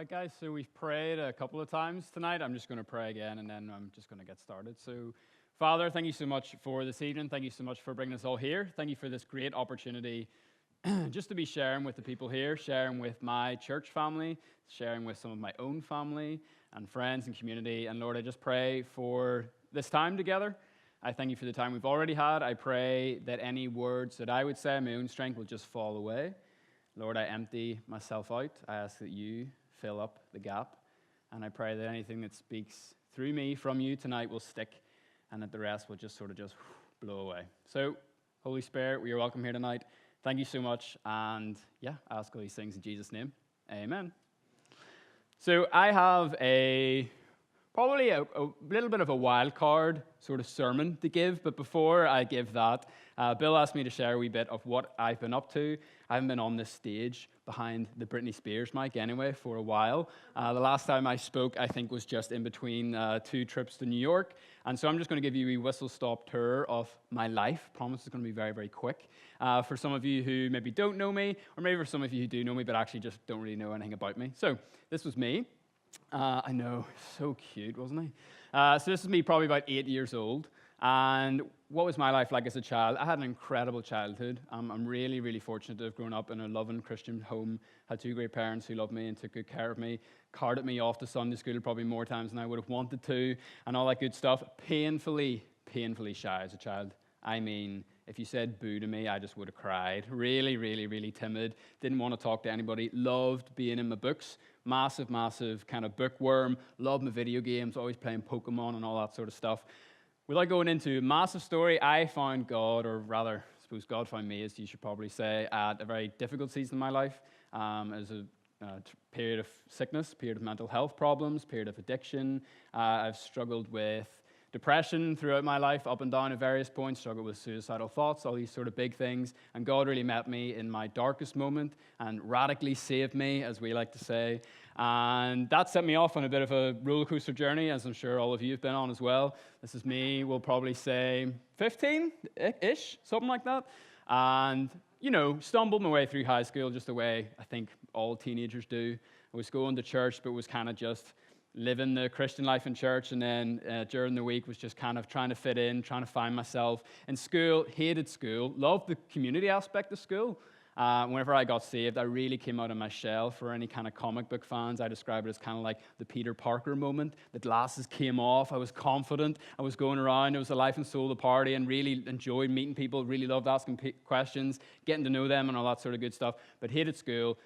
right, guys, so we've prayed a couple of times tonight. I'm just going to pray again, and then I'm just going to get started. So, Father, thank you so much for this evening. Thank you so much for bringing us all here. Thank you for this great opportunity just to be sharing with the people here, sharing with my church family, sharing with some of my own family and friends and community. And Lord, I just pray for this time together. I thank you for the time we've already had. I pray that any words that I would say in my own strength will just fall away. Lord, I empty myself out. I ask that you fill up the gap. And I pray that anything that speaks through me from you tonight will stick, and that the rest will just sort of blow away. So, Holy Spirit, we are welcome here tonight. Thank you so much. And I ask all these things in Jesus' name. Amen. So I have probably a little bit of a wild card sort of sermon to give, but before I give that, Bill asked me to share a wee bit of what I've been up to. I haven't been on this stage behind the Britney Spears mic anyway for a while. The last time I spoke, I think, was just in between two trips to New York, and so I'm just going to give you a whistle-stop tour of my life. Promise it's going to be very, very quick. For some of you who maybe don't know me, or maybe for some of you who do know me but actually just don't really know anything about me. So this was me. I know, so cute, wasn't I? So this is me probably about 8 years old. And what was my life like as a child? I had an incredible childhood. I'm really, really fortunate to have grown up in a loving Christian home, had two great parents who loved me and took good care of me, carted me off to Sunday school probably more times than I would have wanted to, and all that good stuff. Painfully shy as a child. I mean, if you said boo to me, I just would have cried. Really, really, really timid. Didn't want to talk to anybody. Loved being in my books. Massive kind of bookworm. Loved my video games, always playing Pokemon and all that sort of stuff. Without going into a massive story, I found God, or rather, I suppose God found me, as you should probably say, at a very difficult season in my life. As a period of sickness, period of mental health problems, period of addiction. I've struggled with depression throughout my life, up and down at various points, struggled with suicidal thoughts, all these sort of big things. And God really met me in my darkest moment and radically saved me, as we like to say. And that set me off on a bit of a roller coaster journey, as I'm sure all of you have been on as well. This is me, we'll probably say 15-ish, something like that. And, stumbled my way through high school just the way I think all teenagers do. I was going to church, but was kind of just living the Christian life in church, and then during the week was just kind of trying to fit in, trying to find myself. In school, hated school, loved the community aspect of school. Whenever I got saved, I really came out of my shell. For any kind of comic book fans, I describe it as kind of like the Peter Parker moment. The glasses came off, I was confident, I was going around, it was the life and soul of the party, and really enjoyed meeting people, really loved asking questions, getting to know them and all that sort of good stuff, but hated school.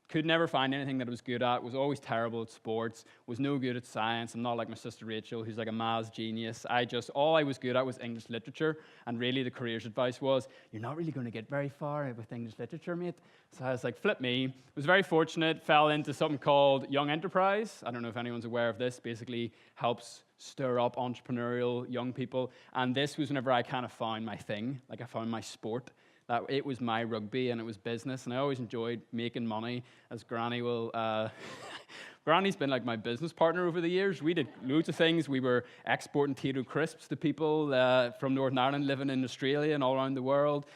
Could never find anything that I was good at, was always terrible at sports, was no good at science. I'm not like my sister Rachel, who's like a maths genius. All I was good at was English literature, and really the careers advice was, you're not really going to get very far with English literature, mate. So I was like, flip me. Was very fortunate, fell into something called Young Enterprise. I don't know if anyone's aware of this, basically helps stir up entrepreneurial young people. And this was whenever I kind of found my thing, like I found my sport. That it was my rugby and it was business, and I always enjoyed making money, as Granny will. Granny's been like my business partner over the years. We did loads of things. We were exporting Tito crisps to people from Northern Ireland living in Australia and all around the world.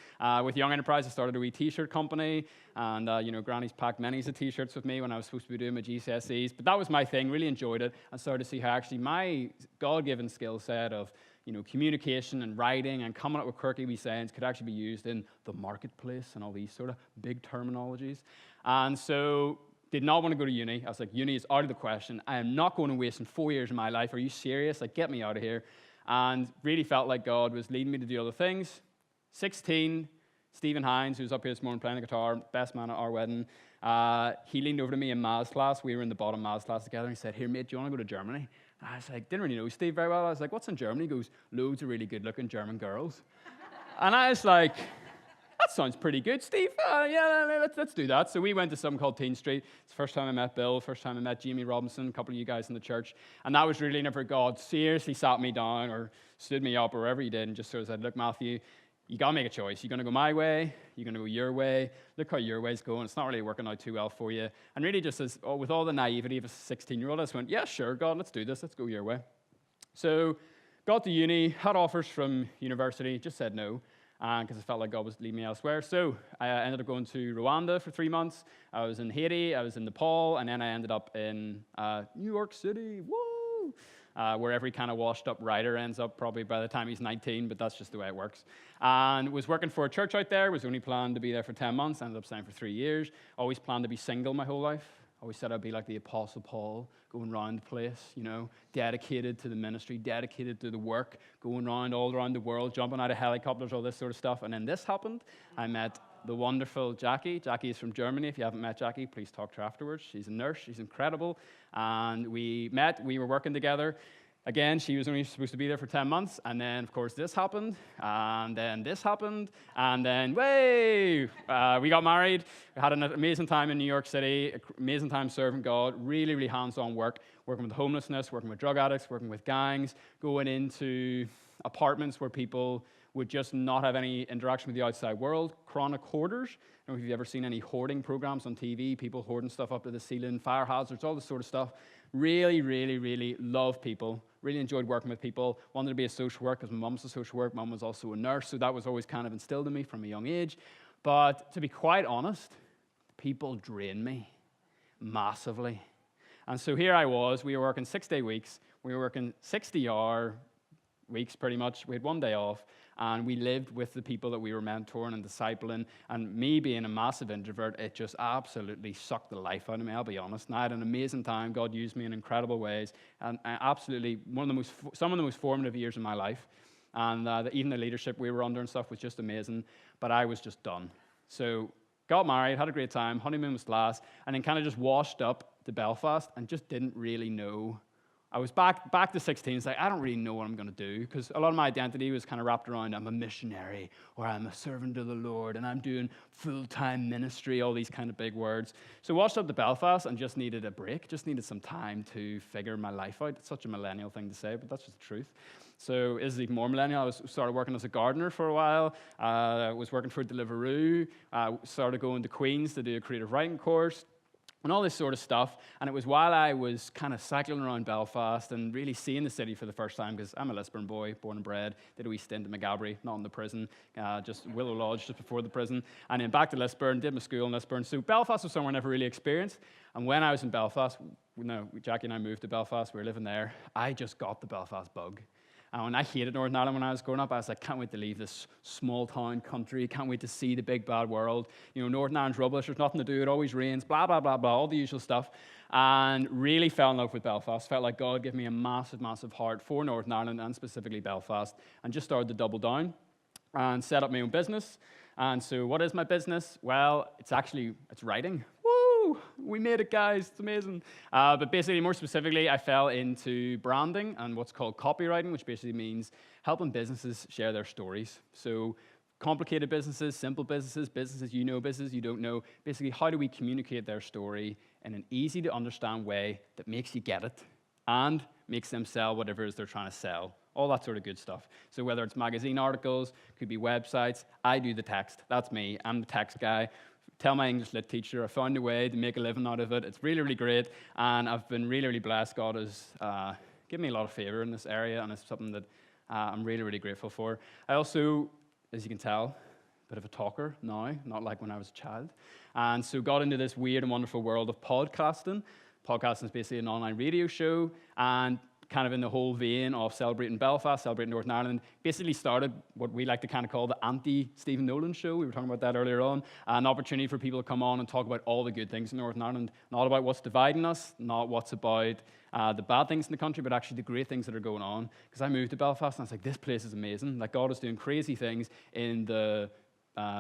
With Young Enterprise, I started a wee t-shirt company, and Granny's packed many of t-shirts with me when I was supposed to be doing my GCSEs. But that was my thing, really enjoyed it, and started to see how actually my God-given skill set of communication and writing and coming up with quirky wee sayings could actually be used in the marketplace and all these sort of big terminologies. And so did not want to go to uni. I was like, uni is out of the question. I am not going to waste 4 years of my life. Are you serious? Like, get me out of here. And really felt like God was leading me to do other things. 16, Stephen Hines, who was up here this morning playing the guitar, best man at our wedding, he leaned over to me in maths class. We were in the bottom maths class together. And he said, here, mate, do you want to go to Germany? I was like, didn't really know Steve very well. I was like, what's in Germany? He goes, loads of really good-looking German girls. And I was like, that sounds pretty good, Steve. Let's do that. So we went to something called Teen Street. It's the first time I met Bill, first time I met Jamie Robinson, a couple of you guys in the church. And that was really whenever God seriously sat me down or stood me up or whatever he did and just sort of said, look, Matthew, you got to make a choice. You're going to go my way. You're going to go your way. Look how your way's going. It's not really working out too well for you. And really just with all the naivety of a 16-year-old, I just went, yeah, sure, God, let's do this. Let's go your way. So got to uni, had offers from university, just said no. because I felt like God was leading me elsewhere. So I ended up going to Rwanda for 3 months. I was in Haiti, I was in Nepal, and then I ended up in New York City. Woo! Where every kind of washed-up writer ends up probably by the time he's 19, but that's just the way it works. And was working for a church out there, was only planned to be there for 10 months, ended up staying for 3 years. Always planned to be single my whole life. Always said I'd be like the Apostle Paul, going around the place, dedicated to the ministry, dedicated to the work, going around all around the world, jumping out of helicopters, all this sort of stuff. And then this happened. I met the wonderful Jackie. Jackie is from Germany. If you haven't met Jackie, please talk to her afterwards. She's a nurse. She's incredible. And we met. We were working together. Again, she was only supposed to be there for 10 months, and then, of course, this happened, and then this happened, and then, we got married. We had an amazing time in New York City, amazing time serving God, really, really hands-on work, working with homelessness, working with drug addicts, working with gangs, going into apartments where people would just not have any interaction with the outside world, chronic hoarders. I don't know if you've ever seen any hoarding programs on TV, people hoarding stuff up to the ceiling, fire hazards, all this sort of stuff. Really, really, really love people. Really enjoyed working with people. Wanted to be a social worker because my mum's a social worker. Mum was also a nurse, so that was always kind of instilled in me from a young age. But to be quite honest, people drain me massively. And so here I was. We were working 6-day weeks. We were working 60-hour weeks pretty much. We had 1 day off. And we lived with the people that we were mentoring and discipling. And me being a massive introvert, it just absolutely sucked the life out of me, I'll be honest. And I had an amazing time. God used me in incredible ways. And absolutely some of the most formative years of my life. And even the leadership we were under and stuff was just amazing. But I was just done. So got married, had a great time, honeymoon was last, and then kind of just washed up to Belfast and just didn't really know. I was back to 16. It's like, I don't really know what I'm going to do, because a lot of my identity was kind of wrapped around I'm a missionary, or I'm a servant of the Lord, and I'm doing full-time ministry, all these kind of big words. So washed up to Belfast and just needed a break, just needed some time to figure my life out. It's such a millennial thing to say, but that's just the truth. So this is even more millennial. I started working as a gardener for a while. Was working for Deliveroo. Started going to Queen's to do a creative writing course, and all this sort of stuff. And it was while I was kind of cycling around Belfast and really seeing the city for the first time, because I'm a Lisburn boy, born and bred, did a wee stint in McGabry, not in the prison, just Willow Lodge just before the prison, and then back to Lisburn, did my school in Lisburn. So Belfast was somewhere I never really experienced. And when I was in Belfast, Jackie and I moved to Belfast, we were living there, I just got the Belfast bug. And I hated Northern Ireland when I was growing up. I was like, can't wait to leave this small town country. Can't wait to see the big bad world. Northern Ireland's rubbish. There's nothing to do. It always rains. Blah, blah, blah, blah. All the usual stuff. And really fell in love with Belfast. Felt like God gave me a massive, massive heart for Northern Ireland and specifically Belfast. And just started to double down and set up my own business. And so what is my business? Well, it's writing. We made it, guys. It's amazing. But basically, more specifically, I fell into branding and what's called copywriting, which basically means helping businesses share their stories. So complicated businesses, simple businesses, businesses you know, businesses you don't know. Basically, how do we communicate their story in an easy-to-understand way that makes you get it and makes them sell whatever it is they're trying to sell. All that sort of good stuff. So whether it's magazine articles, could be websites, I do the text. That's me. I'm the text guy. Tell my English lit teacher, I found a way to make a living out of it. It's really, really great, and I've been really, really blessed. God has given me a lot of favor in this area, and it's something that I'm really, really grateful for. I also, as you can tell, a bit of a talker now, not like when I was a child, and so got into this weird and wonderful world of podcasting. Podcasting is basically an online radio show, and kind of in the whole vein of celebrating Belfast, celebrating Northern Ireland, basically started what we like to kind of call the anti-Stephen Nolan show. We were talking about that earlier on. An opportunity for people to come on and talk about all the good things in Northern Ireland, not about what's dividing us, not what's about the bad things in the country, but actually the great things that are going on. Because I moved to Belfast and I was like, this place is amazing. Like, God is doing crazy things in the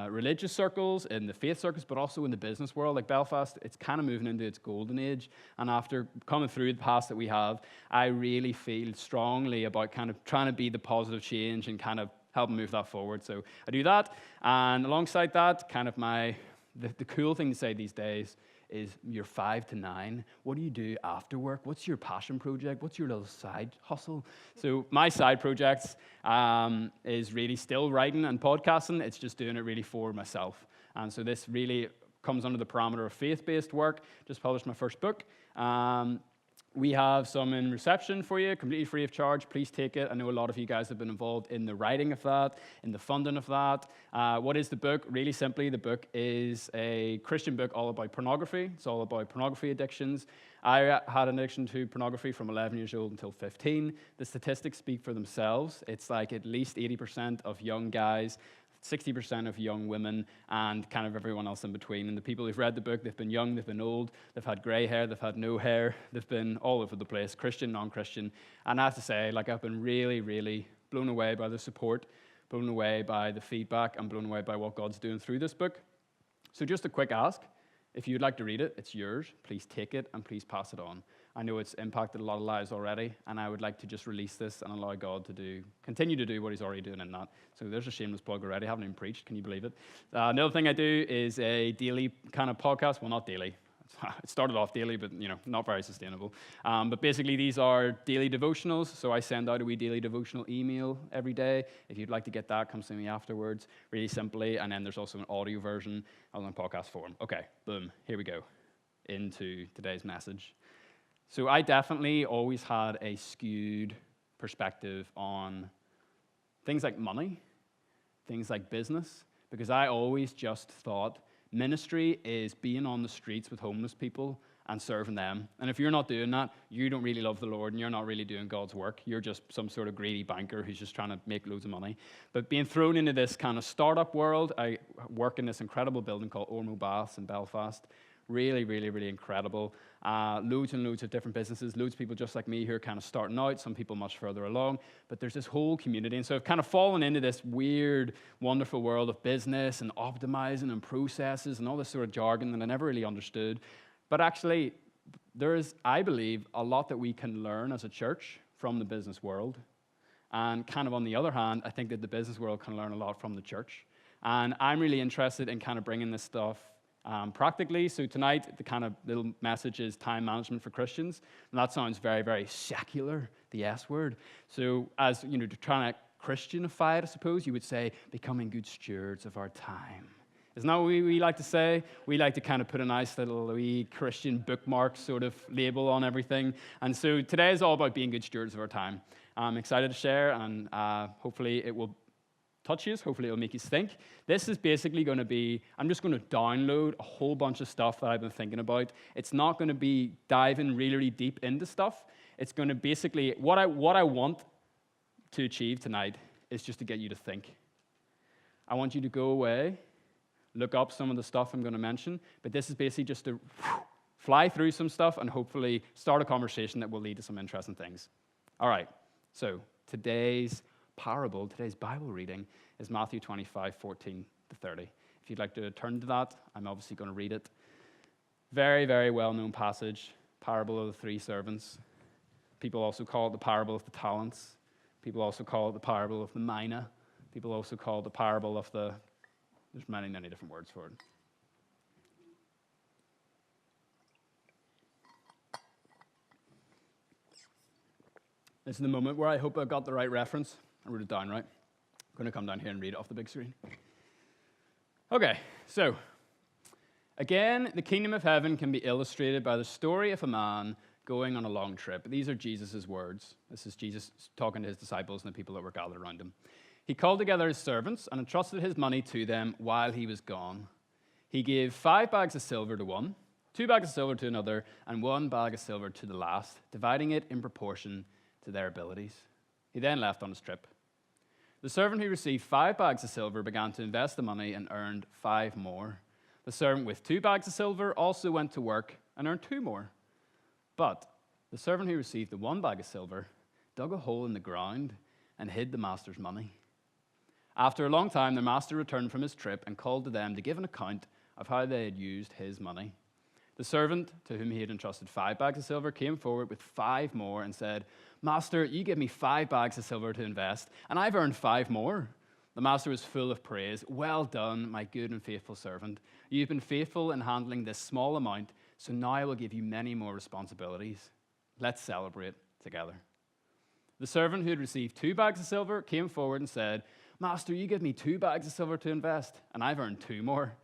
religious circles, in the faith circles, but also in the business world. Like Belfast, it's kind of moving into its golden age. And after coming through the past that we have, I really feel strongly about kind of trying to be the positive change and kind of helping move that forward. So I do that. And alongside that, kind of the cool thing to say these days is your 5 to 9. What do you do after work? What's your passion project? What's your little side hustle? So my side projects is really still writing and podcasting. It's just doing it really for myself. And so this really comes under the parameter of faith-based work. Just published my first book. We have some in reception for you, completely free of charge. Please take it. I know a lot of you guys have been involved in the writing of that, in the funding of that. What is the book? Really simply, the book is a Christian book all about pornography. It's all about pornography addictions. I had an addiction to pornography from 11 years old until 15. The statistics speak for themselves. It's like at least 80% of young guys, 60% of young women, and kind of everyone else in between. And the people who've read the book, they've been young, they've been old, they've had gray hair, they've had no hair, they've been all over the place, Christian, non-Christian. And I have to say, like, I've been really, really blown away by the support, blown away by the feedback, and blown away by what God's doing through this book. So just a quick ask, if you'd like to read it, it's yours. Please take it and please pass it on. I know it's impacted a lot of lives already, and I would like to just release this and allow God to continue to do what he's already doing in that. So there's a shameless plug already. I haven't even preached. Can you believe it? Another thing I do is a daily kind of podcast. Well, not daily. It started off daily, but not very sustainable. But basically, these are daily devotionals. So I send out a wee daily devotional email every day. If you'd like to get that, come see me afterwards. Really simply. And then there's also an audio version on podcast form. Okay, boom. Here we go into today's message. So I definitely always had a skewed perspective on things like money, things like business, because I always just thought ministry is being on the streets with homeless people and serving them. And if you're not doing that, you don't really love the Lord and you're not really doing God's work. You're just some sort of greedy banker who's just trying to make loads of money. But being thrown into this kind of startup world, I work in this incredible building called Ormeau Baths in Belfast. Really, really, really incredible. Loads and loads of different businesses, loads of people just like me who are kind of starting out, some people much further along, but there's this whole community. And so I've kind of fallen into this weird, wonderful world of business and optimizing and processes and all this sort of jargon that I never really understood. But actually, there is, I believe, a lot that we can learn as a church from the business world. And kind of on the other hand, I think that the business world can learn a lot from the church. And I'm really interested in kind of bringing this stuff practically. So tonight, the kind of little message is time management for Christians. And that sounds very, very secular, the S word. So as, to try to Christianify it, I suppose, you would say, becoming good stewards of our time. Isn't that what we like to say? We like to kind of put a nice little wee Christian bookmark sort of label on everything. And so today is all about being good stewards of our time. I'm excited to share, and hopefully it will touch you. Hopefully it'll make you think. This is basically going to be, I'm just going to download a whole bunch of stuff that I've been thinking about. It's not going to be diving really, really deep into stuff. It's going to basically, what I want to achieve tonight is just to get you to think. I want you to go away, look up some of the stuff I'm going to mention, but this is basically just to fly through some stuff and hopefully start a conversation that will lead to some interesting things. All right, so today's Bible reading is Matthew 25, 14 to 30. If you'd like to turn to that, I'm obviously going to read it. Very, very well-known passage, parable of the three servants. People also call it the parable of the talents. People also call it the parable of the mina. People also call it the parable of the... There's many, many different words for it. This is the moment where I hope I got the right reference. I wrote it down right. I'm going to come down here and read it off the big screen. Okay, so, again, the kingdom of heaven can be illustrated by the story of a man going on a long trip. These are Jesus' words. This is Jesus talking to his disciples and the people that were gathered around him. He called together his servants and entrusted his money to them while he was gone. He gave 5 bags of silver to one, 2 bags of silver to another, and 1 bag of silver to the last, dividing it in proportion to their abilities. He then left on his trip. The servant who received 5 bags of silver began to invest the money and earned 5 more. The servant with 2 bags of silver also went to work and earned 2 more. But the servant who received the 1 bag of silver dug a hole in the ground and hid the master's money. After a long time, the master returned from his trip and called to them to give an account of how they had used his money. The servant to whom he had entrusted 5 bags of silver came forward with 5 more and said, "Master, you gave me 5 bags of silver to invest, and I've earned 5 more." The master was full of praise. "Well done, my good and faithful servant. You've been faithful in handling this small amount, so now I will give you many more responsibilities. Let's celebrate together." The servant who had received 2 bags of silver came forward and said, "Master, you gave me 2 bags of silver to invest, and I've earned 2 more."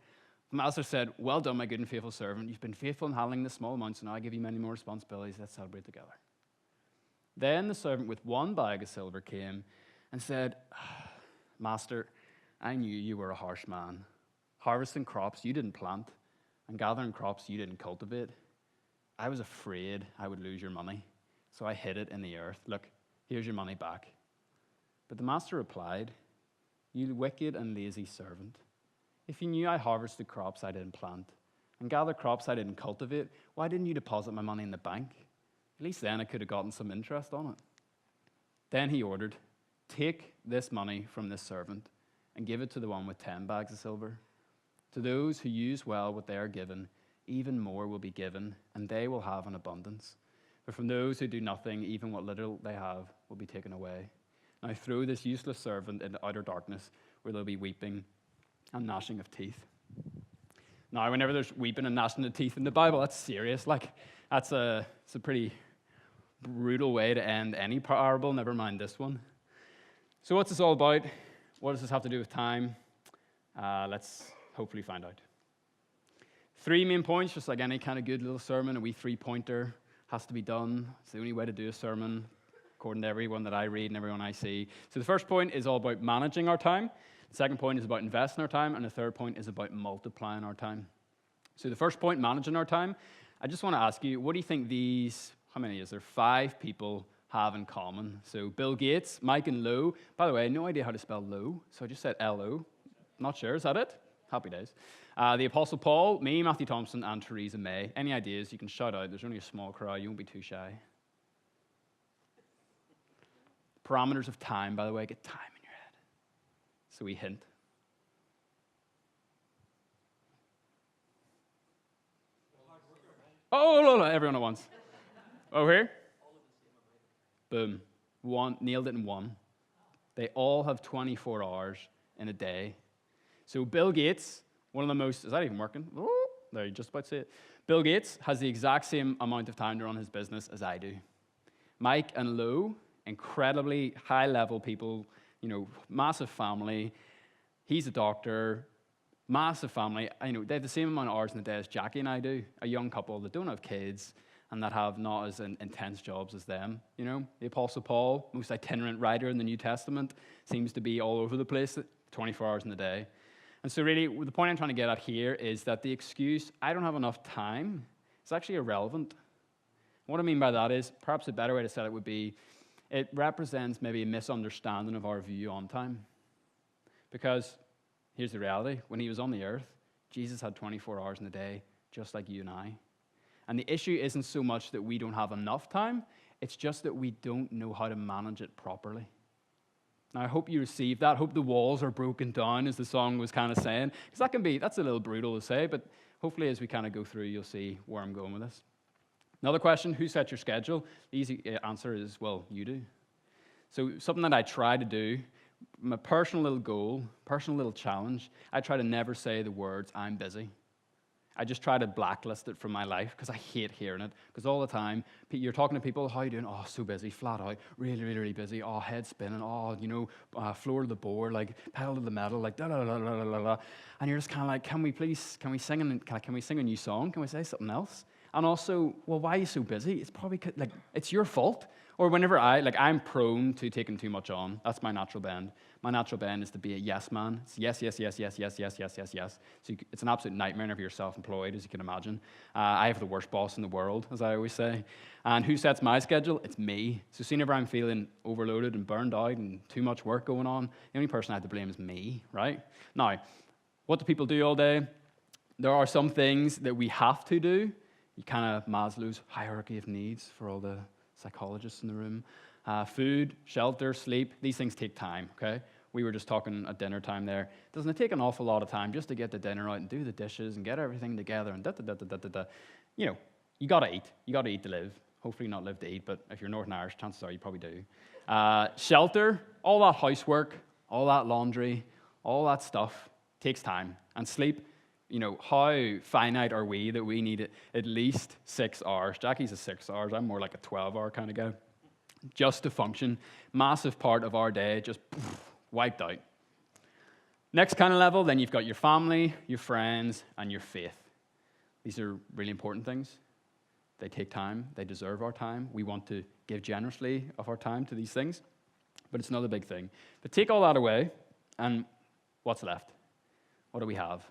The master said, well done, my good and faithful servant. You've been faithful in handling the small amounts, and now I give you many more responsibilities. Let's celebrate together. Then the servant with one bag of silver came and said, Master, I knew you were a harsh man, harvesting crops you didn't plant and gathering crops you didn't cultivate. I was afraid I would lose your money, so I hid it in the earth. Look, here's your money back. But the master replied, you wicked and lazy servant. If you knew I harvested crops I didn't plant and gathered crops I didn't cultivate, why didn't you deposit my money in the bank? At least then I could have gotten some interest on it. Then he ordered, take this money from this servant and give it to the one with 10 bags of silver. To those who use well what they are given, even more will be given, and they will have an abundance. But from those who do nothing, even what little they have will be taken away. Now throw this useless servant into outer darkness, where there'll be weeping and gnashing of teeth. Now, whenever there's weeping and gnashing of teeth in the Bible, that's serious. It's a pretty brutal way to end any parable, never mind this one. So what's this all about? What does this have to do with time? Let's hopefully find out. 3 main points, just like any kind of good little sermon, a wee 3-pointer has to be done. It's the only way to do a sermon, according to everyone that I read and everyone I see. So the first point is all about managing our time. The second point is about investing our time. And the third point is about multiplying our time. So the first point, managing our time, I just want to ask you, what do you think these, how many is there? 5 people have in common. So Bill Gates, Mike and Lou. By the way, no idea how to spell Lou, so I just said L-O. Not sure, is that it? Happy days. The Apostle Paul, me, Matthew Thompson, and Theresa May. Any ideas? You can shout out. There's only a small crowd. You won't be too shy. Parameters of time, by the way. Get time in your head. So we hint. Oh, no, everyone at once. Over here? Boom. Nailed it in one. They all have 24 hours in a day. So Bill Gates, one of the most, is that even working? Oh, there, you're just about to say it. Bill Gates has the exact same amount of time to run his business as I do. Mike and Lou, incredibly high-level people, massive family. He's a doctor, massive family. They have the same amount of hours in the day as Jackie and I do, a young couple that don't have kids and that have not as intense jobs as them. The Apostle Paul, most itinerant writer in the New Testament, seems to be all over the place, 24 hours in the day. And so really, the point I'm trying to get at here is that the excuse, I don't have enough time, is actually irrelevant. What I mean by that is, perhaps a better way to say it would be, it represents maybe a misunderstanding of our view on time. Because here's the reality. When he was on the earth, Jesus had 24 hours in the day, just like you and I. And the issue isn't so much that we don't have enough time, it's just that we don't know how to manage it properly. Now, I hope you receive that. I hope the walls are broken down, as the song was kind of saying. Because that's a little brutal to say, but hopefully as we kind of go through, you'll see where I'm going with this. Another question, who sets your schedule? The easy answer is, well, you do. So something that I try to do, my personal little goal, personal little challenge, I try to never say the words, I'm busy. I just try to blacklist it from my life because I hate hearing it. Because all the time, you're talking to people, how are you doing? Oh, so busy, flat out, really, really, really busy. Oh, head spinning. Oh, floor to the board, like pedal to the metal, like da da da da da da. And you're just kind of like, can we sing a new song? Can we say something else? And also, well, why are you so busy? It's probably like it's your fault. Or whenever I'm prone to taking too much on. That's my natural bend. My natural bend is to be a yes man. It's yes, yes, yes, yes, yes, yes, yes, yes, yes. So it's an absolute nightmare whenever you're self-employed, as you can imagine. I have the worst boss in the world, as I always say. And who sets my schedule? It's me. So whenever I'm feeling overloaded and burned out and too much work going on, the only person I have to blame is me, right? Now, what do people do all day? There are some things that we have to do. You kind of Maslow's hierarchy of needs for all the psychologists in the room. Food, shelter, sleep, these things take time, okay? We were just talking at dinner time there. Doesn't it take an awful lot of time just to get the dinner out and do the dishes and get everything together and da-da-da-da-da-da? You gotta eat. You gotta eat to live. Hopefully not live to eat, but if you're Northern Irish, chances are you probably do. Shelter, all that housework, all that laundry, all that stuff takes time. And sleep, how finite are we that we need at least 6 hours? Jackie's a 6 hours. I'm more like a 12-hour kind of guy. Just to function. Massive part of our day just wiped out. Next kind of level, then you've got your family, your friends, and your faith. These are really important things. They take time. They deserve our time. We want to give generously of our time to these things, but it's another big thing. But take all that away, and what's left? What do we have?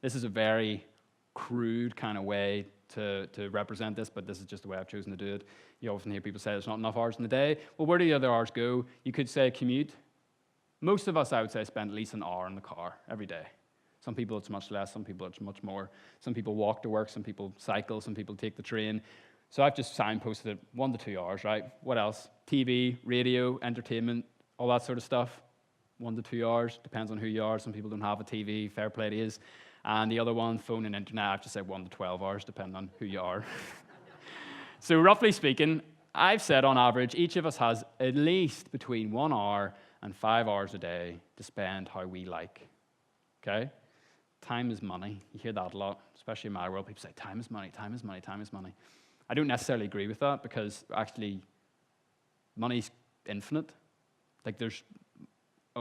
This is a very crude kind of way to represent this, but this is just the way I've chosen to do it. You often hear people say there's not enough hours in the day. Well, where do the other hours go? You could say commute. Most of us, I would say, spend at least an hour in the car every day. Some people it's much less, some people it's much more. Some people walk to work, some people cycle, some people take the train. So I've just signposted it 1 to 2 hours, right? What else? TV, radio, entertainment, all that sort of stuff. 1 to 2 hours, depends on who you are. Some people don't have a TV, fair play to you. And the other one, phone and internet, I've just said 1 to 12 hours, depending on who you are. So roughly speaking, I've said on average, each of us has at least between 1 hour and 5 hours a day to spend how we like, okay? Time is money. You hear that a lot, especially in my world. People say, time is money, time is money, time is money. I don't necessarily agree with that because actually money's infinite. Like there's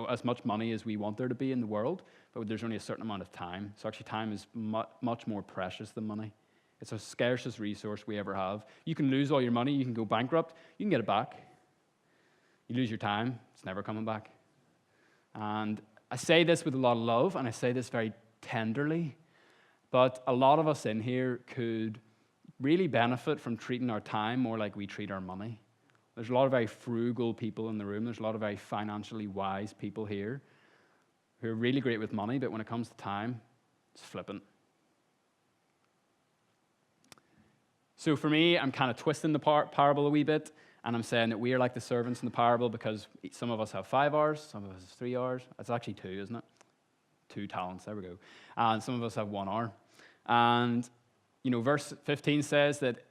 as much money as we want there to be in the world, but there's only a certain amount of time. So actually time is much more precious than money. It's the scarcest resource we ever have. You can lose all your money, you can go bankrupt, you can get it back. You lose your time, it's never coming back. And I say this with a lot of love, and I say this very tenderly, but a lot of us in here could really benefit from treating our time more like we treat our money. There's a lot of very frugal people in the room. There's a lot of very financially wise people here who are really great with money, but when it comes to time, it's flippant. So for me, I'm kind of twisting the parable a wee bit, and I'm saying that we are like the servants in the parable because some of us have 5 hours, some of us have 3 hours. It's actually 2, isn't it? 2 talents, there we go. And some of us have 1 hour. And, verse 15 says that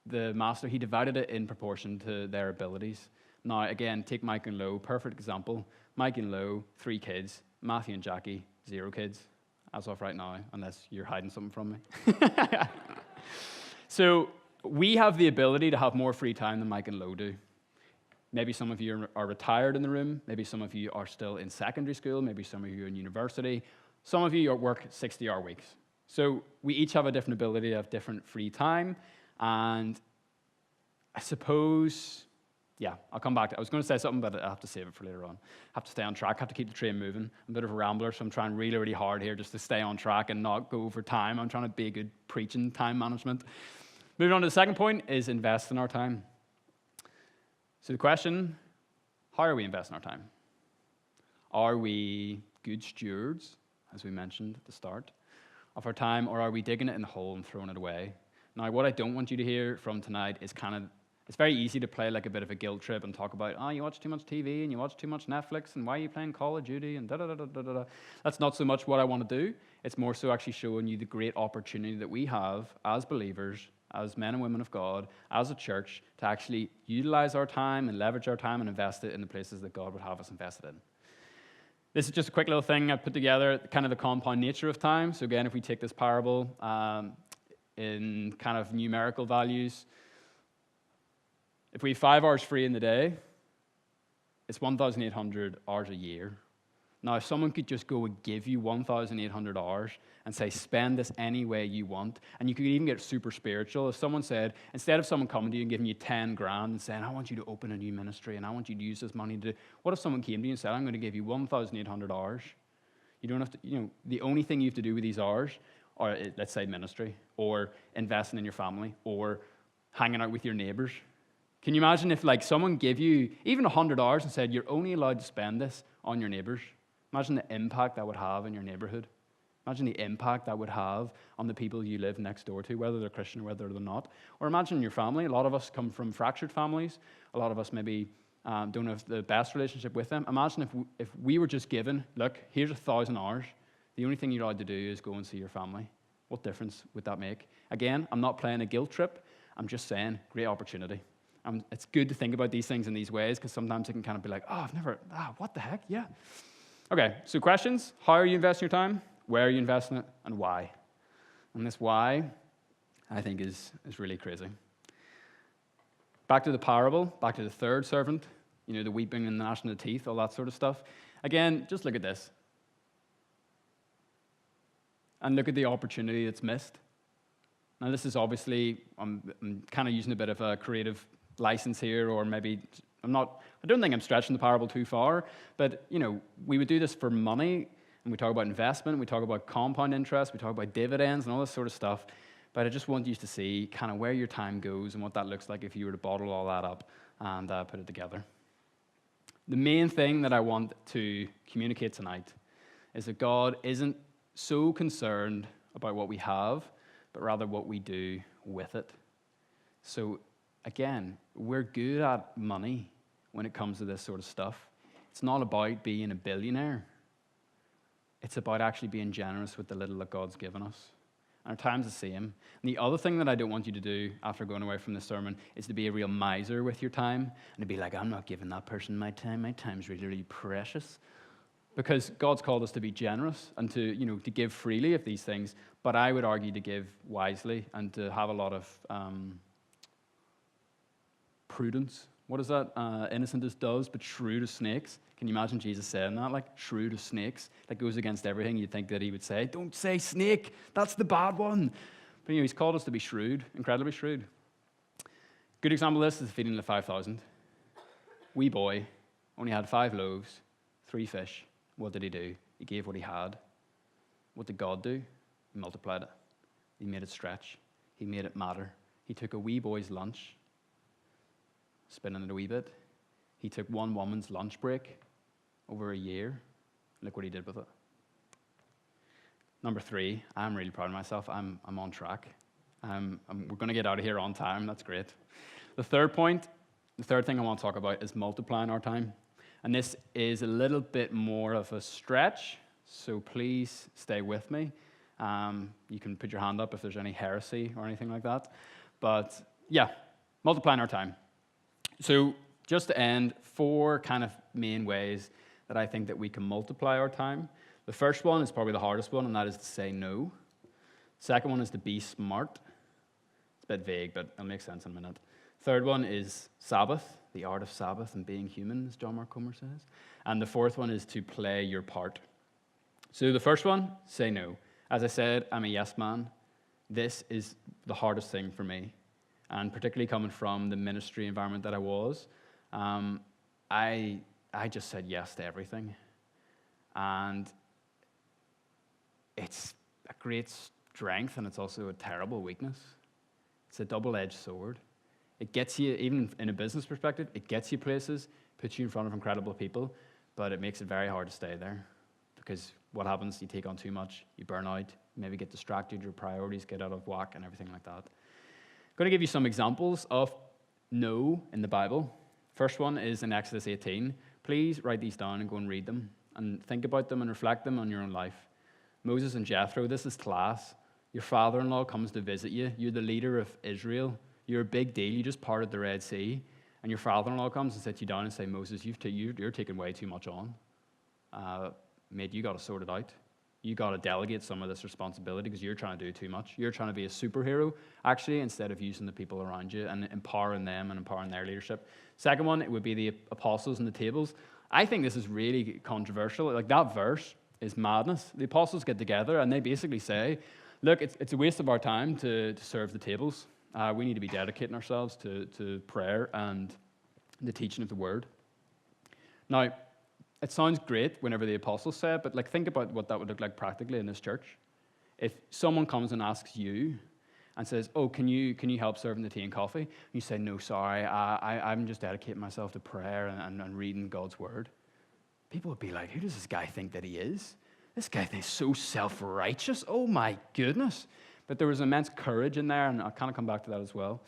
the master, he divided it in proportion to their abilities. Now, again, take Mike and Lo, perfect example. Mike and Lo, 3 kids. Matthew and Jackie, 0 kids, as of right now, unless you're hiding something from me. So we have the ability to have more free time than Mike and Lo do. Maybe some of you are retired in the room. Maybe some of you are still in secondary school. Maybe some of you are in university. Some of you work 60-hour weeks. So we each have a different ability to have different free time. And I suppose, I'll come back to it. I was going to say something, but I have to save it for later on. I have to stay on track. I have to keep the train moving. I'm a bit of a rambler, so I'm trying really, really hard here just to stay on track and not go over time. I'm trying to be a good preaching time management. Moving on to the second point is invest in our time. So the question, how are we investing our time? Are we good stewards, as we mentioned at the start, of our time, or are we digging it in the hole and throwing it away? Now, what I don't want you to hear from tonight is it's very easy to play like a bit of a guilt trip and talk about, you watch too much TV and you watch too much Netflix and why are you playing Call of Duty and da-da-da-da-da-da. That's not so much what I want to do. It's more so actually showing you the great opportunity that we have as believers, as men and women of God, as a church, to actually utilize our time and leverage our time and invest it in the places that God would have us invested in. This is just a quick little thing I put together, kind of the compound nature of time. So again, if we take this parable in kind of numerical values, if we have 5 hours free in the day, it's 1,800 hours a year. Now, if someone could just go and give you 1,800 hours and say, spend this any way you want, and you could even get super spiritual. If someone said, instead of someone coming to you and giving you 10 grand and saying, I want you to open a new ministry and I want you to use this money to do, what if someone came to you and said, I'm going to give you 1,800 hours? You don't have to, the only thing you have to do with these hours are, let's say, ministry, or investing in your family, or hanging out with your neighbors. Can you imagine if someone gave you even 100 hours and said, you're only allowed to spend this on your neighbors? Imagine the impact that would have in your neighborhood. Imagine the impact that would have on the people you live next door to, whether they're Christian or whether they're not. Or imagine your family. A lot of us come from fractured families. A lot of us maybe don't have the best relationship with them. Imagine if we were just given, look, here's 1,000 hours. The only thing you're allowed to do is go and see your family. What difference would that make? Again, I'm not playing a guilt trip. I'm just saying, great opportunity. It's good to think about these things in these ways because sometimes it can kind of be like, what the heck? Yeah. Okay, so questions. How are you investing your time? Where are you investing it? And why? And this why, I think, is really crazy. Back to the parable, back to the third servant, the weeping and the gnashing of teeth, all that sort of stuff. Again, just look at this. and look at the opportunity that's missed. Now, this is obviously, I'm kind of using a bit of a creative license here, or maybe I don't think I'm stretching the parable too far, but, we would do this for money, and we talk about investment, we talk about compound interest, we talk about dividends and all this sort of stuff, but I just want you to see kind of where your time goes and what that looks like if you were to bottle all that up and put it together. The main thing that I want to communicate tonight is that God isn't so concerned about what we have, but rather what we do with it. So, again, we're good at money when it comes to this sort of stuff. It's not about being a billionaire. It's about actually being generous with the little that God's given us. And our time's the same. And the other thing that I don't want you to do after going away from this sermon is to be a real miser with your time and to be like, I'm not giving that person my time. My time's really, really precious. Because God's called us to be generous and to give freely of these things. But I would argue to give wisely and to have a lot of prudence. What is that? Innocent as doves, but shrewd as snakes. Can you imagine Jesus saying that? Like, shrewd as snakes. That goes against everything you'd think that he would say. Don't say snake. That's the bad one. But he's called us to be shrewd, incredibly shrewd. Good example of this is the feeding of the 5,000. Wee boy only had 5 loaves, 3 fish. What did he do? He gave what he had. What did God do? He multiplied it. He made it stretch. He made it matter. He took a wee boy's lunch, spinning it a wee bit. He took one woman's lunch break over a year. Look what he did with it. Number 3, I'm really proud of myself. I'm on track. We're going to get out of here on time. That's great. The third thing I want to talk about is multiplying our time. And this is a little bit more of a stretch, so please stay with me. You can put your hand up if there's any heresy or anything like that. But yeah, multiplying our time. So just to end, 4 kind of main ways that I think that we can multiply our time. The first one is probably the hardest one, and that is to say no. Second one is to be smart. It's a bit vague, but it'll make sense in a minute. Third one is Sabbath, the art of Sabbath and being human, as John Mark Comer says. And the fourth one is to play your part. So the first one, say no. As I said, I'm a yes man. This is the hardest thing for me. And particularly coming from the ministry environment that I was, I just said yes to everything. And it's a great strength, and it's also a terrible weakness. It's a double-edged sword. It gets you, even in a business perspective, it gets you places, puts you in front of incredible people, but it makes it very hard to stay there. Because what happens, you take on too much, you burn out, you maybe get distracted, your priorities get out of whack, and everything like that. I'm going to give you some examples of no in the Bible. First one is in Exodus 18. Please write these down and go and read them, and think about them and reflect them on your own life. Moses and Jethro, this is class. Your father-in-law comes to visit you. You're the leader of Israel. You're a big deal. You just parted the Red Sea. And your father-in-law comes and sits you down and says, Moses, you're taking way too much on. Mate, you got to sort it out. You got to delegate some of this responsibility because you're trying to do too much. You're trying to be a superhero, actually, instead of using the people around you and empowering them and empowering their leadership. Second one, it would be the apostles and the tables. I think this is really controversial. Like, that verse is madness. The apostles get together and they basically say, look, it's a waste of our time to serve the tables. We need to be dedicating ourselves to prayer and the teaching of the word. Now, it sounds great whenever the apostles say it, but think about what that would look like practically in this church. If someone comes and asks you and says, oh, can you help serving the tea and coffee? And you say, no, sorry, I'm just dedicating myself to prayer and reading God's word. People would be like, who does this guy think that he is? This guy is so self-righteous. Oh, my goodness. But there was immense courage in there, and I'll kind of come back to that as well.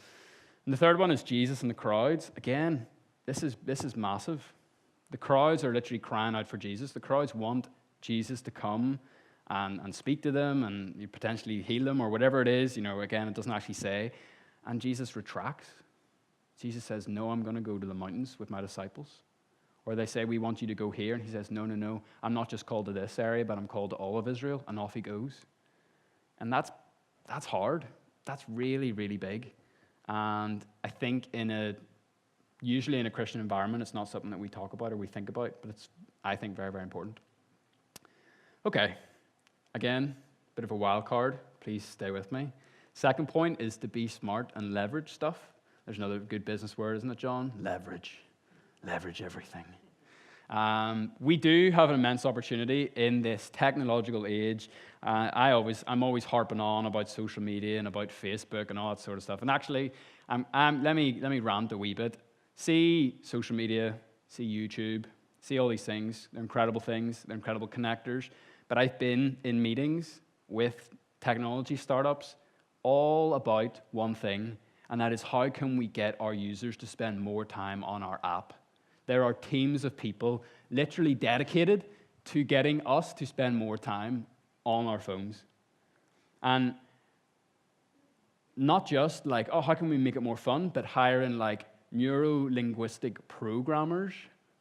And the third one is Jesus and the crowds. Again, this is massive. The crowds are literally crying out for Jesus. The crowds want Jesus to come and speak to them and potentially heal them or whatever it is. Again, it doesn't actually say. And Jesus retracts. Jesus says, no, I'm going to go to the mountains with my disciples. Or they say, we want you to go here. And he says, no, I'm not just called to this area, but I'm called to all of Israel. And off he goes. And that's hard. That's really, really big. And I think usually in a Christian environment, it's not something that we talk about or we think about, but it's, I think, very, very important. Okay. Again, Bit of a wild card. Please stay with me. Second point is to be smart and leverage stuff. There's another good business word, isn't it, John? Leverage. Leverage everything. We do have an immense opportunity in this technological age. I'm always harping on about social media and about Facebook and all that sort of stuff. And actually, let me rant a wee bit. See social media, see YouTube, see all these things. They're incredible things. They're incredible connectors. But I've been in meetings with technology startups all about one thing, and that is how can we get our users to spend more time on our app. There are teams of people literally dedicated to getting us to spend more time on our phones. And not just like, oh, how can we make it more fun, but hiring like neuro-linguistic programmers,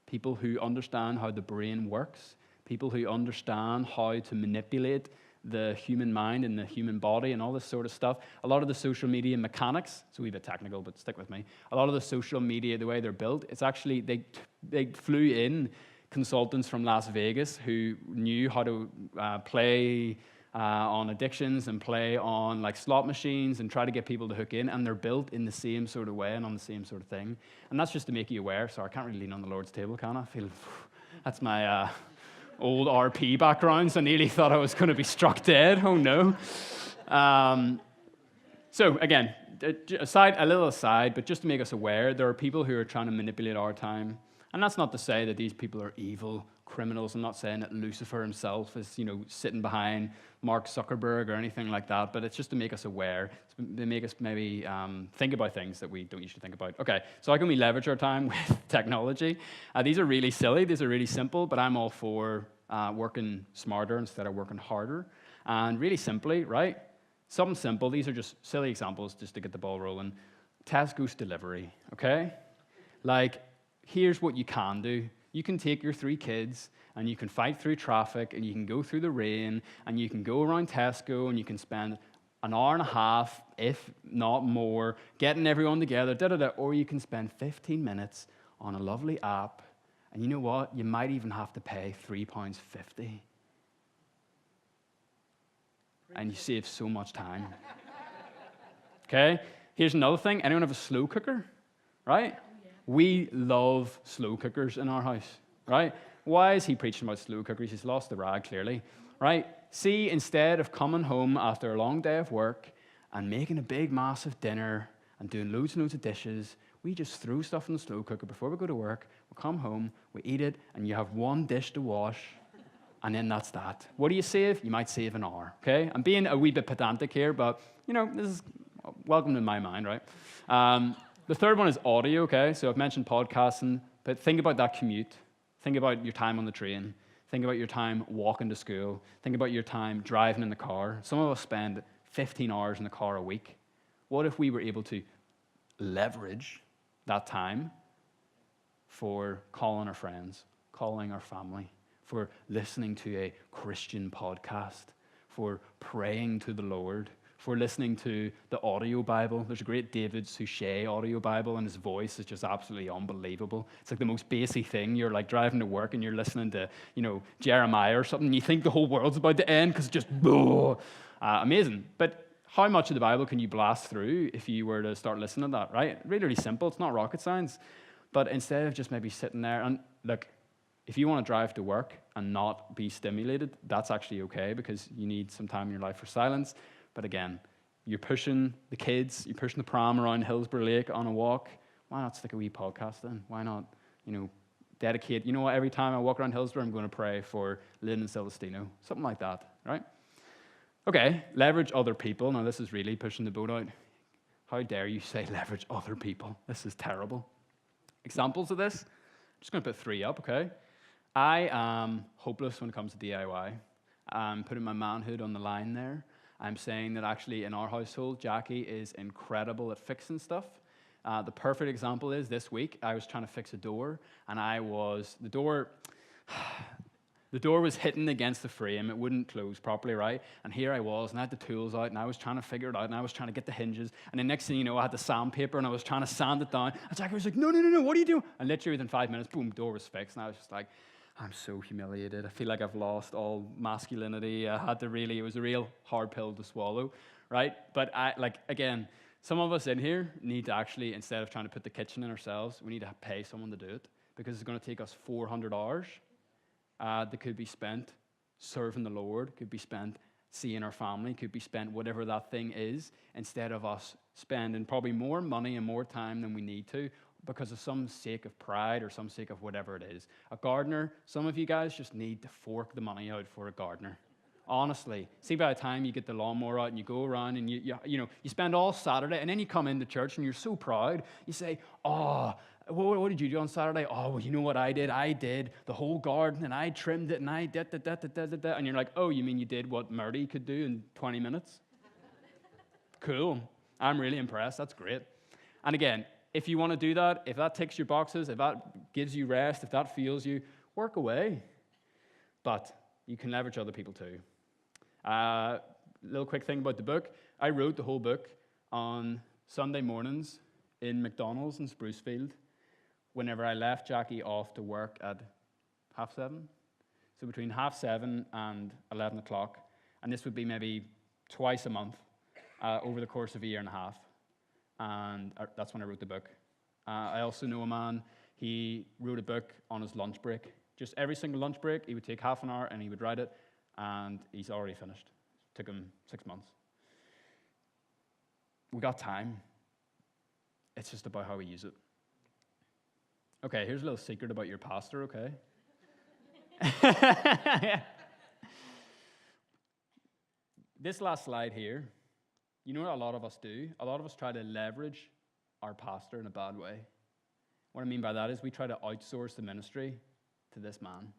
people who understand how the brain works, people who understand how to manipulate the human mind and the human body and all this sort of stuff. A lot of the social media mechanics, it's a wee bit technical, but stick with me. A lot of the social media, the way they're built, it's actually, they flew in consultants from Las Vegas who knew how to play on addictions and play on like slot machines and try to get people to hook in, and they're built in the same sort of way and on the same sort of thing. And that's just to make you aware. Sorry, I can't really lean on the Lord's table, can I? That's my old RP backgrounds. I nearly thought I was going to be struck dead. Oh no. So again, a little aside, but just to make us aware, there are people who are trying to manipulate our time. And that's not to say that these people are evil criminals. I'm not saying that Lucifer himself is, sitting behind Mark Zuckerberg or anything like that, but it's just to make us aware, to make us maybe think about things that we don't usually think about. Okay, so how can we leverage our time with technology? These are really silly, these are really simple, but I'm all for working smarter instead of working harder. And really simply, right, something simple, these are just silly examples just to get the ball rolling. Tesco's delivery, okay? Like, here's what you can do. You can take your 3 kids and you can fight through traffic and you can go through the rain and you can go around Tesco and you can spend an hour and a half, if not more, getting everyone together, or you can spend 15 minutes on a lovely app, and you know what? You might even have to pay £3.50. And you save so much time. Okay? Here's another thing. Anyone have a slow cooker? Right? We love slow cookers in our house, right? Why is he preaching about slow cookers? He's lost the rag, clearly, right? See, instead of coming home after a long day of work and making a big, massive dinner and doing loads and loads of dishes, we just throw stuff in the slow cooker before we go to work, we come home, we eat it, and you have one dish to wash, and then that's that. What do you save? You might save an hour, okay? I'm being a wee bit pedantic here, but, this is welcome in my mind, right? The third one is audio, okay? So I've mentioned podcasting, but think about that commute. Think about your time on the train. Think about your time walking to school. Think about your time driving in the car. Some of us spend 15 hours in the car a week. What if we were able to leverage that time for calling our friends, calling our family, for listening to a Christian podcast, for praying to the Lord, for listening to the audio Bible? There's a great David Suchet audio Bible, and his voice is just absolutely unbelievable. It's like the most basic thing. You're like driving to work and you're listening to, Jeremiah or something. And you think the whole world's about to end because it's just amazing. But how much of the Bible can you blast through if you were to start listening to that, right? Really, really simple. It's not rocket science. But instead of just maybe sitting there, and look, if you want to drive to work and not be stimulated, that's actually okay because you need some time in your life for silence. But again, you're pushing the kids, you're pushing the pram around Hillsborough Lake on a walk. Why not stick a wee podcast in? Why not, dedicate, every time I walk around Hillsborough, I'm going to pray for Lynn and Celestino. Something like that, right? Okay, leverage other people. Now, this is really pushing the boat out. How dare you say leverage other people? This is terrible. Examples of this? I'm just going to put 3 up, okay? I am hopeless when it comes to DIY. I'm putting my manhood on the line there. I'm saying that actually in our household, Jackie is incredible at fixing stuff. The perfect example is this week, I was trying to fix a door, and the door was hitting against the frame. It wouldn't close properly, right? And here I was, and I had the tools out, and I was trying to figure it out, and I was trying to get the hinges. And the next thing you know, I had the sandpaper, and I was trying to sand it down. And Jackie was like, no, what are you doing? And literally within 5 minutes, boom, door was fixed. And I was just like, I'm so humiliated. I feel like I've lost all masculinity. It was a real hard pill to swallow, right? But again, some of us in here need to actually, instead of trying to put the kitchen in ourselves, we need to pay someone to do it, because it's going to take us 400 hours that could be spent serving the Lord, could be spent seeing our family, could be spent whatever that thing is, instead of us spending probably more money and more time than we need to because of some sake of pride or some sake of whatever it is. A gardener, some of you guys just need to fork the money out for a gardener. Honestly, see, by the time you get the lawnmower out and you go around and you spend all Saturday, and then you come into church and you're so proud, you say, oh, what did you do on Saturday? Oh, well, you know what I did? I did the whole garden, and I trimmed it, and I did da. And you're like, oh, you mean you did what Murdy could do in 20 minutes? Cool. I'm really impressed. That's great. And again, if you want to do that, if that ticks your boxes, if that gives you rest, if that fuels you, work away. But you can leverage other people too. Little quick thing about the book. I wrote the whole book on Sunday mornings in McDonald's in Sprucefield whenever I left Jackie off to work at 7:30. So between 7:30 and 11 o'clock. And this would be maybe twice a month over the course of a year and a half. And that's when I wrote the book. I also know a man, he wrote a book on his lunch break. Just every single lunch break, he would take half an hour and he would write it, and he's already finished. It took him 6 months. We got time. It's just about how we use it. Okay, here's a little secret about your pastor, okay? This last slide here, you know what a lot of us do? A lot of us try to leverage our pastor in a bad way. What I mean by that is we try to outsource the ministry to this man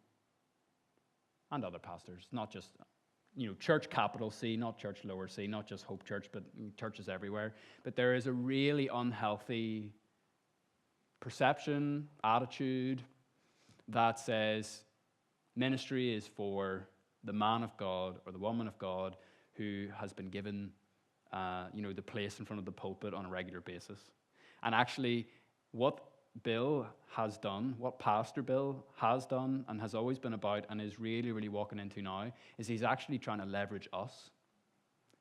and other pastors, not just, church capital C, not church lower C, not just Hope Church, but churches everywhere. But there is a really unhealthy perception, attitude that says ministry is for the man of God or the woman of God who has been given, the place in front of the pulpit on a regular basis. And actually, what Bill has done, what Pastor Bill has done and has always been about and is really, really walking into now, is he's actually trying to leverage us.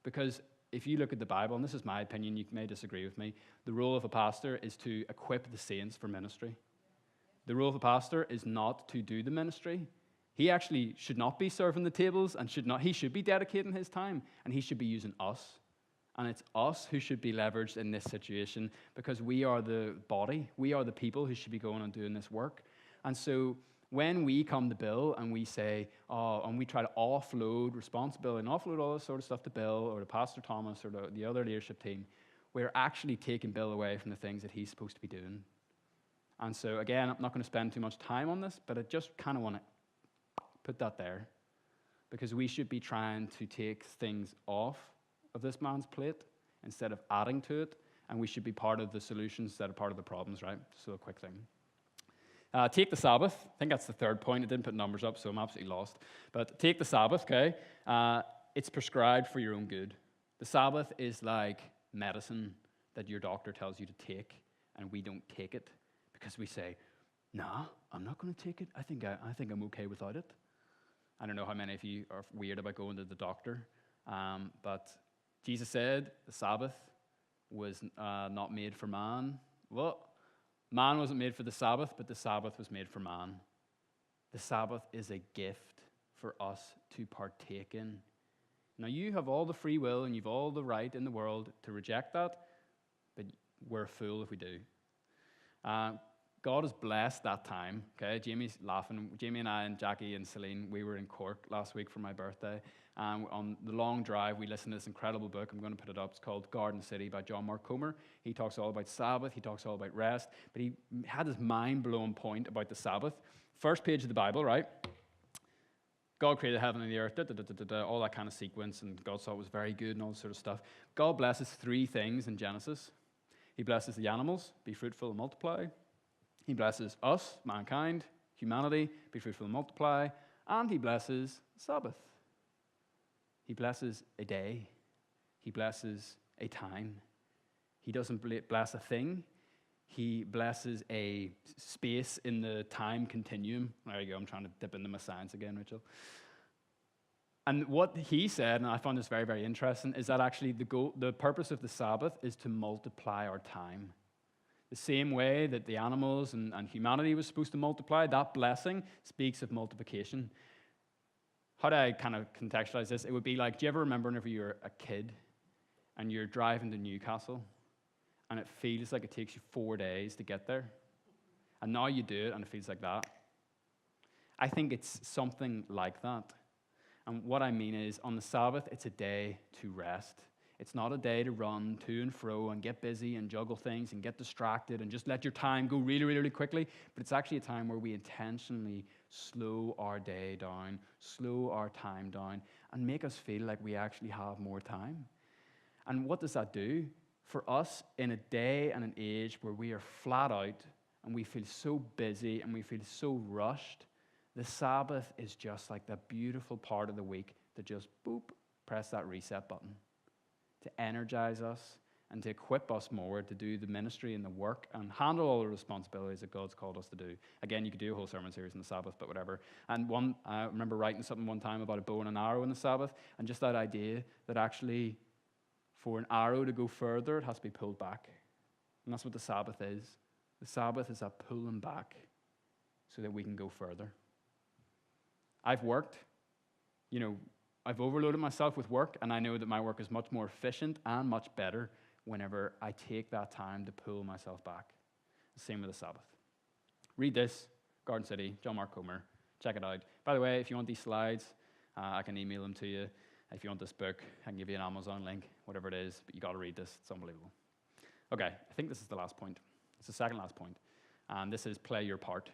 Because if you look at the Bible, and this is my opinion, you may disagree with me, the role of a pastor is to equip the saints for ministry. The role of a pastor is not to do the ministry. He actually should not be serving the tables and he should be dedicating his time, and he should be using us. And it's us who should be leveraged in this situation because we are the body. We are the people who should be going and doing this work. And so when we come to Bill and we say, and we try to offload responsibility and offload all this sort of stuff to Bill or to Pastor Thomas or the other leadership team, we're actually taking Bill away from the things that he's supposed to be doing. And so again, I'm not going to spend too much time on this, but I just kind of want to put that there because we should be trying to take things off of this man's plate instead of adding to it, and we should be part of the solutions instead of part of the problems, right? So a quick thing. Take the Sabbath. I think that's the third point. I didn't put numbers up, so I'm absolutely lost. But take the Sabbath, okay? It's prescribed for your own good. The Sabbath is like medicine that your doctor tells you to take, and we don't take it because we say, nah, I'm not going to take it. I think I'm okay without it. I don't know how many of you are weird about going to the doctor, but Jesus said the Sabbath was not made for man. Well, man wasn't made for the Sabbath, but the Sabbath was made for man. The Sabbath is a gift for us to partake in. Now, you have all the free will and you've all the right in the world to reject that, but we're a fool if we do. God has blessed that time, okay? Jamie's laughing. Jamie and I and Jackie and Celine, we were in Cork last week for my birthday. On the long drive, we listened to this incredible book. I'm going to put it up. It's called Garden City by John Mark Comer. He talks all about Sabbath. He talks all about rest. But he had this mind-blowing point about the Sabbath. First page of the Bible, right? God created heaven and the earth, all that kind of sequence, and God saw it was very good and all this sort of stuff. God blesses three things in Genesis. He blesses the animals, be fruitful and multiply. He blesses us, mankind, humanity, be fruitful and multiply. And he blesses Sabbath. He blesses a day. He blesses a time. He doesn't bless a thing. He blesses a space in the time continuum. There you go, I'm trying to dip into my science again, Rachel. And what he said, and I found this very, very interesting, is that actually the purpose of the Sabbath is to multiply our time. The same way that the animals and humanity was supposed to multiply, that blessing speaks of multiplication. How do I kind of contextualize this? It would be like, do you ever remember whenever you were a kid and you're driving to Newcastle and it feels like it takes you 4 days to get there? And now you do it and it feels like that. I think it's something like that. And what I mean is, on the Sabbath, it's a day to rest. It's not a day to run to and fro and get busy and juggle things and get distracted and just let your time go really, really, really quickly. But it's actually a time where we intentionally slow our day down, slow our time down, and make us feel like we actually have more time. And what does that do? For us, in a day and an age where we are flat out and we feel so busy and we feel so rushed, the Sabbath is just like that beautiful part of the week to just, boop, press that reset button, to energize us and to equip us more to do the ministry and the work and handle all the responsibilities that God's called us to do. Again, you could do a whole sermon series on the Sabbath, but whatever. And I remember writing something one time about a bow and an arrow in the Sabbath, and just that idea that actually for an arrow to go further, it has to be pulled back. And that's what the Sabbath is. The Sabbath is a pulling back so that we can go further. I've worked, I've overloaded myself with work, and I know that my work is much more efficient and much better whenever I take that time to pull myself back. Same with the Sabbath. Read this, Garden City, John Mark Comer. Check it out. By the way, if you want these slides, I can email them to you. If you want this book, I can give you an Amazon link, whatever it is, but you got to read this. It's unbelievable. Okay, I think this is the last point. It's the second last point, and this is play your part.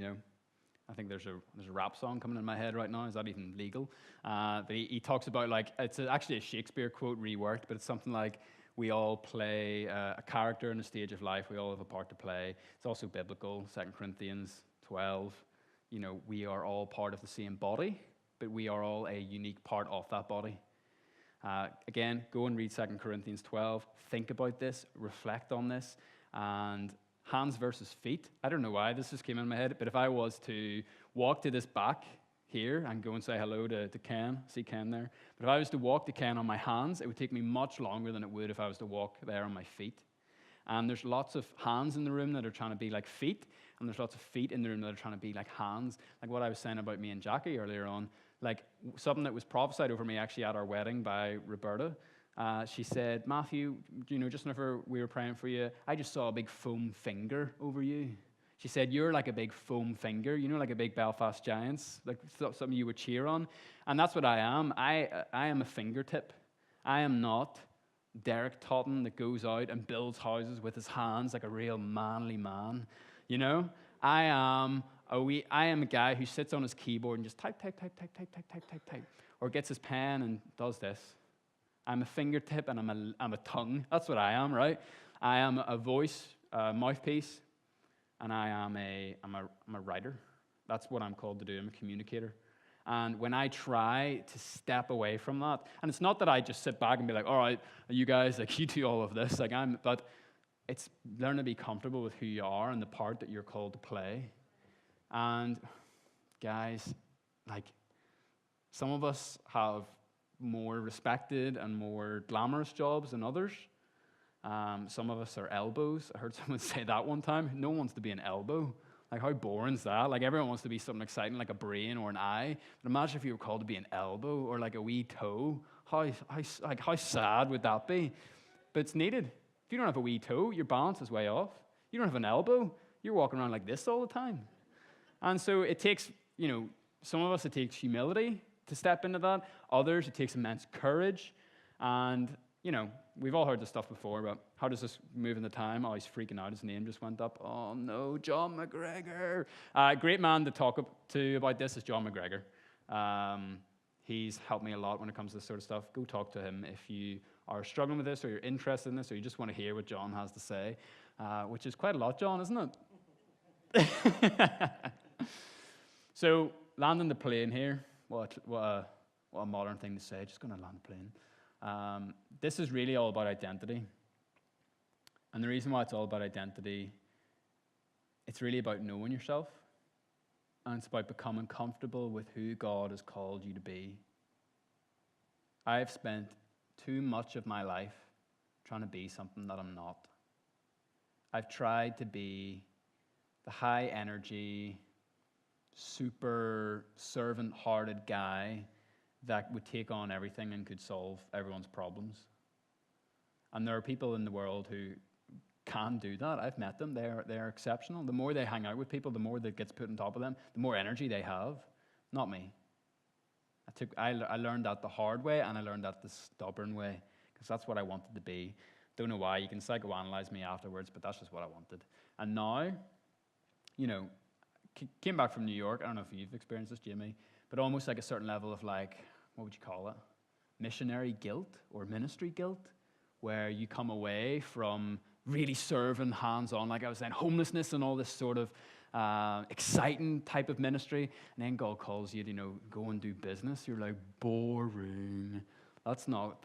I think there's a rap song coming in my head right now. Is that even legal? But he talks about, it's actually a Shakespeare quote reworked, but it's something like, we all play a character in a stage of life. We all have a part to play. It's also biblical, 2 Corinthians 12. We are all part of the same body, but we are all a unique part of that body. Again, go and read 2 Corinthians 12. Think about this, reflect on this, and hands versus feet. I don't know why this just came in my head, but if I was to walk to this back here and go and say hello to Ken, see Ken there, but if I was to walk to Ken on my hands, it would take me much longer than it would if I was to walk there on my feet. And there's lots of hands in the room that are trying to be like feet, and there's lots of feet in the room that are trying to be like hands. Like what I was saying about me and Jackie earlier on, like something that was prophesied over me actually at our wedding by Roberta. She said, Matthew, just whenever we were praying for you, I just saw a big foam finger over you. She said, you're like a big foam finger, like a big Belfast Giants, like something you would cheer on. And that's what I am. I am a fingertip. I am not Derek Totten that goes out and builds houses with his hands like a real manly man. I am a guy who sits on his keyboard and just type, or gets his pen and does this. I'm a fingertip and I'm a tongue. That's what I am, right? I am a voice, mouthpiece, and I'm a writer. That's what I'm called to do. I'm a communicator. And when I try to step away from that, and it's not that I just sit back and be like, all right, you guys, you do all of this, but it's learn to be comfortable with who you are and the part that you're called to play. And guys, some of us have more respected and more glamorous jobs than others. Some of us are elbows. I heard someone say that one time. No one wants to be an elbow. How boring is that? Everyone wants to be something exciting like a brain or an eye. But imagine if you were called to be an elbow or a wee toe. How sad would that be? But it's needed. If you don't have a wee toe, your balance is way off. You don't have an elbow, you're walking around like this all the time. And so it takes, some of us, it takes humility to step into that. Others, it takes immense courage. And, we've all heard this stuff before, but how does this move in the time? Oh, he's freaking out. His name just went up. Oh, no, John McGregor. A great man to talk to about this is John McGregor. He's helped me a lot when it comes to this sort of stuff. Go talk to him if you are struggling with this or you're interested in this or you just want to hear what John has to say, which is quite a lot, John, isn't it? So, landing the plane here. What a modern thing to say, just going to land a plane. This is really all about identity. And the reason why it's all about identity, it's really about knowing yourself, and it's about becoming comfortable with who God has called you to be. I've spent too much of my life trying to be something that I'm not. I've tried to be the high energy, super servant-hearted guy that would take on everything and could solve everyone's problems. And there are people in the world who can do that. I've met them. They're exceptional. The more they hang out with people, the more that gets put on top of them, the more energy they have. Not me. I learned that the hard way, and I learned that the stubborn way, because that's what I wanted to be. Don't know why. You can psychoanalyze me afterwards, but that's just what I wanted. And now, came back from New York. I don't know if you've experienced this, Jimmy, but almost like a certain level of what would you call it? Missionary guilt or ministry guilt, where you come away from really serving hands-on, like I was saying, homelessness and all this sort of exciting type of ministry, and then God calls you to, go and do business. You're like, boring. That's not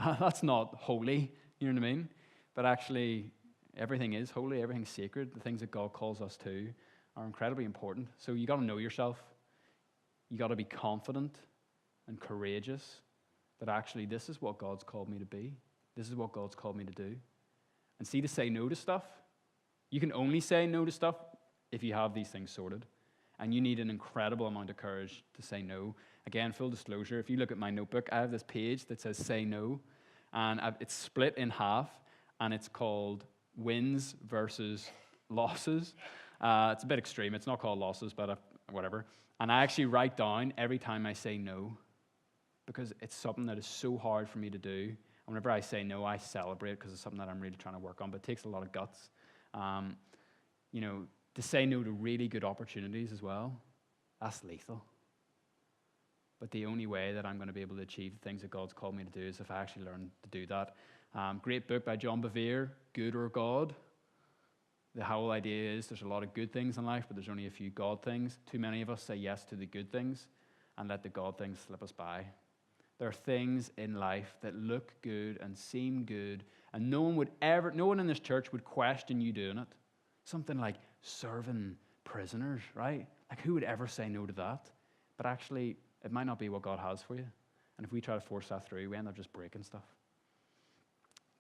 holy, you know what I mean? But actually, everything is holy, everything's sacred. The things that God calls us to are incredibly important. So you got to know yourself. You got to be confident and courageous that actually this is what God's called me to be. This is what God's called me to do. And see, to say no to stuff, you can only say no to stuff if you have these things sorted. And you need an incredible amount of courage to say no. Again, full disclosure, if you look at my notebook, I have this page that says say no. And it's split in half, and it's called wins versus losses. It's a bit extreme. It's not called losses, but whatever. And I actually write down every time I say no, because it's something that is so hard for me to do. And whenever I say no, I celebrate because it's something that I'm really trying to work on, but it takes a lot of guts. To say no to really good opportunities as well, that's lethal. But the only way that I'm going to be able to achieve the things that God's called me to do is if I actually learn to do that. Great book by John Bevere, Good or God. The whole idea is there's a lot of good things in life, but there's only a few God things. Too many of us say yes to the good things and let the God things slip us by. There are things in life that look good and seem good, and no one in this church would question you doing it. Something like serving prisoners, right? Like, who would ever say no to that? But actually, it might not be what God has for you. And if we try to force that through, we end up just breaking stuff.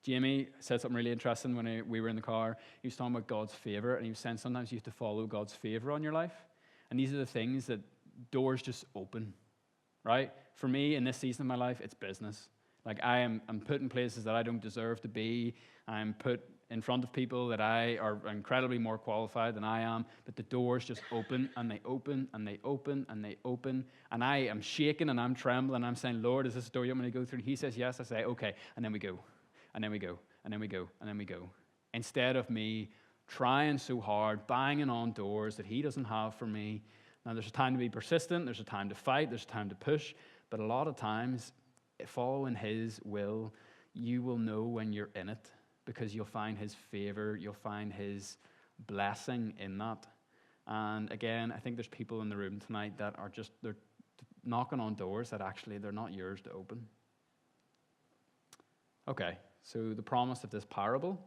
Jamie said something really interesting when we were in the car. He was talking about God's favor, and he was saying sometimes you have to follow God's favor on your life. And these are the things that doors just open, right? For me, in this season of my life, it's business. Like, I'm put in places that I don't deserve to be. I'm put in front of people that are incredibly more qualified than I am. But the doors just open, and they open, and they open, and they open. And I am shaking, and I'm trembling. I'm saying, Lord, is this a door you want me to go through? He says, yes. I say, okay. And then we go. And then we go. And then we go. And then we go. Instead of me trying so hard, banging on doors that he doesn't have for me. Now, there's a time to be persistent. There's a time to fight. There's a time to push. But a lot of times, following his will, you will know when you're in it, because you'll find his favor, you'll find his blessing in that. And again, I think there's people in the room tonight that they're knocking on doors that actually they're not yours to open. Okay, so the promise of this parable,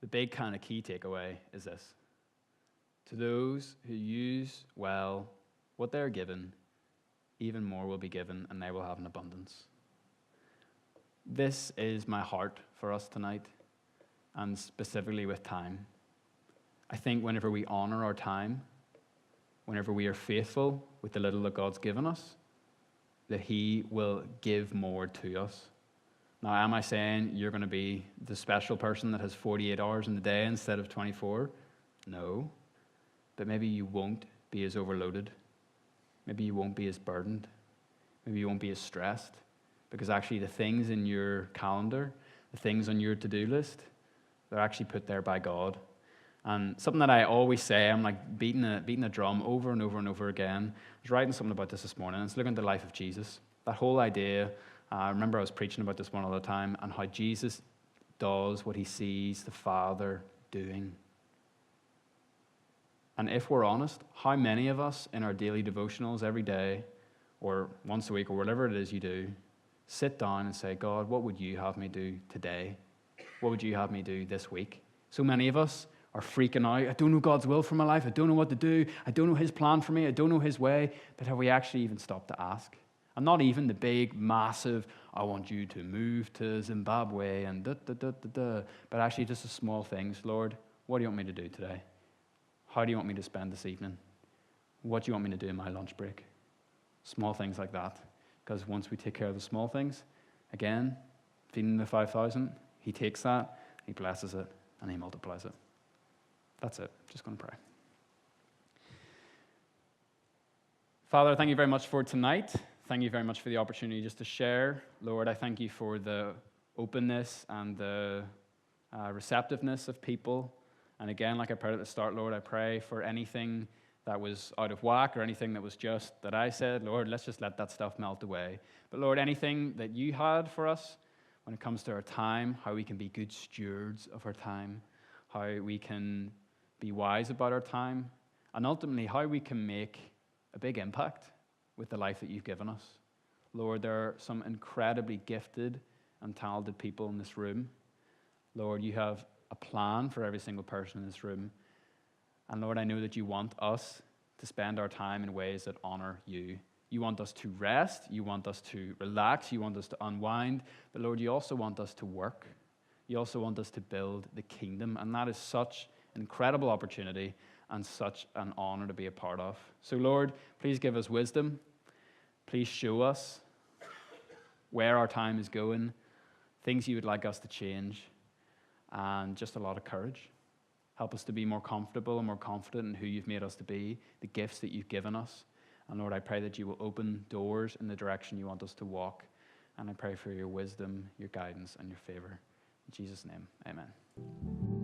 the big kind of key takeaway is this. To those who use well what they're given, even more will be given, and they will have an abundance. This is my heart for us tonight, and specifically with time. I think whenever we honor our time, whenever we are faithful with the little that God's given us, that he will give more to us. Now, am I saying you're going to be the special person that has 48 hours in the day instead of 24? No. But maybe you won't be as overloaded. Maybe you won't be as burdened. Maybe you won't be as stressed. Because actually the things in your calendar, the things on your to-do list, they're actually put there by God. And something that I always say, I'm like beating a drum over and over and over again. I was writing something about this morning. It's looking at the life of Jesus. That whole idea, I remember I was preaching about this one all the time, and how Jesus does what he sees the Father doing. And if we're honest, how many of us in our daily devotionals every day, or once a week, or whatever it is you do, sit down and say, God, what would you have me do today? What would you have me do this week? So many of us are freaking out. I don't know God's will for my life. I don't know what to do. I don't know his plan for me. I don't know his way. But have we actually even stopped to ask? And not even the big, massive, I want you to move to Zimbabwe and but actually just the small things. Lord, what do you want me to do today? How do you want me to spend this evening? What do you want me to do in my lunch break? Small things like that. Because once we take care of the small things, again, feeding the 5,000, he takes that, he blesses it, and he multiplies it. That's it. Just going to pray. Father, thank you very much for tonight. Thank you very much for the opportunity just to share. Lord, I thank you for the openness and the receptiveness of people. And again, like I prayed at the start, Lord, I pray for anything that was out of whack or anything that was just that I said, Lord, let's just let that stuff melt away. But Lord, anything that you had for us when it comes to our time, how we can be good stewards of our time, how we can be wise about our time, and ultimately how we can make a big impact with the life that you've given us. Lord, there are some incredibly gifted and talented people in this room. Lord, you have a plan for every single person in this room. And Lord, I know that you want us to spend our time in ways that honor you. You want us to rest. You want us to relax. You want us to unwind. But Lord, you also want us to work. You also want us to build the kingdom. And that is such an incredible opportunity and such an honor to be a part of. So Lord, please give us wisdom. Please show us where our time is going, things you would like us to change, and just a lot of courage. Help us to be more comfortable and more confident in who you've made us to be, the gifts that you've given us. And Lord, I pray that you will open doors in the direction you want us to walk. And I pray for your wisdom, your guidance, and your favor. In Jesus' name, amen.